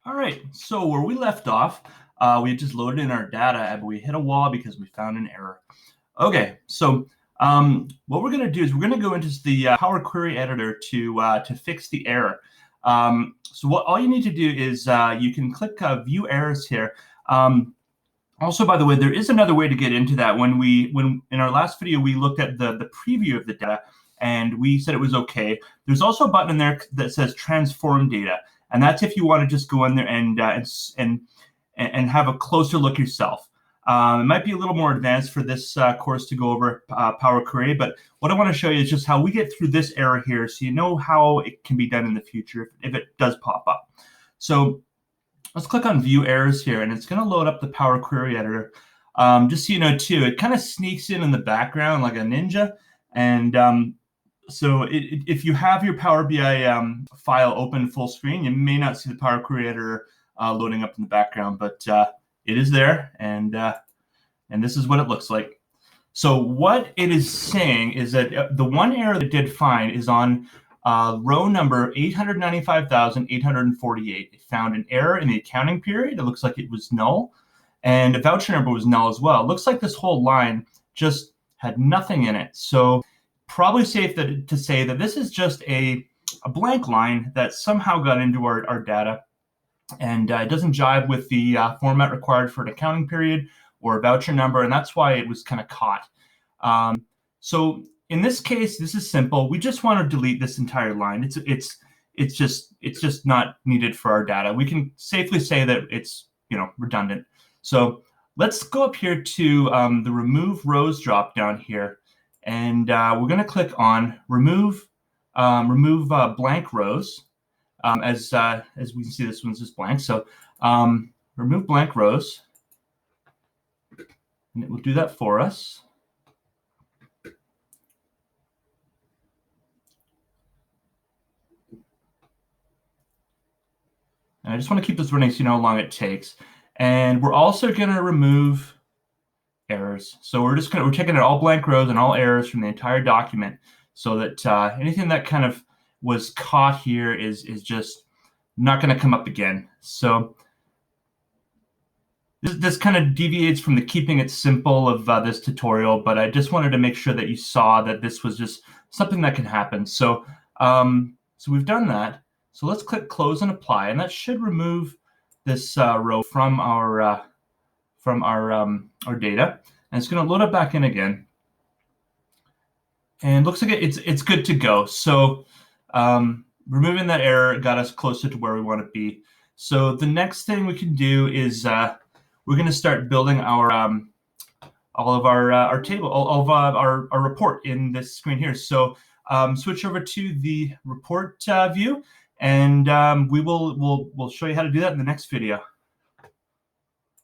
All right, so where we left off, we had just loaded in our data, but we hit a wall because we found an error. Okay, so what we're going to do is we're going to go into the Power Query Editor to fix the error. So what all you need to do is you can click View Errors here. Also, by the way, there is another way to get into that. When in our last video we looked at the preview of the data and we said it was okay. There's also a button in there that says Transform Data. And that's if you want to just go in there and have a closer look yourself. It might be a little more advanced for this course to go over Power Query, but what I want to show you is just how we get through this error here, so you know how it can be done in the future if it does pop up. So let's click on View Errors here, and it's going to load up the Power Query Editor. Just so you know, too, it kind of sneaks in the background like a ninja, and so if you have your Power BI file open full screen, you may not see the Power Query Editor loading up in the background, but it is there, and this is what it looks like. So what it is saying is that the one error that it did find is on row number 895,848. It found an error in the accounting period. It looks like it was null, and the voucher number was null as well. It looks like this whole line just had nothing in it. So probably safe to say that this is just a blank line that somehow got into our data, and it doesn't jive with the format required for an accounting period or a voucher number, and that's why it was kind of caught. So in this case, this is simple. We just want to delete this entire line. It's just not needed for our data. We can safely say that it's redundant. So let's go up here to the Remove Rows drop down here. And we're going to click on remove blank rows. As we can see, this one's just blank. So remove blank rows, and it will do that for us. And I just want to keep this running so you know how long it takes. And we're also going to remove errors. So we're taking out all blank rows and all errors from the entire document, so that anything that kind of was caught here is just not going to come up again. So this kind of deviates from the keeping it simple of this tutorial, but I just wanted to make sure that you saw that this was just something that can happen. So so we've done that. So let's click Close and Apply, and that should remove this row from our data, and it's going to load it back in again. And looks like it's good to go. So removing that error got us closer to where we want to be. So the next thing we can do is we're going to start building our all of our table, all of our report in this screen here. So switch over to the report view, and we'll show you how to do that in the next video.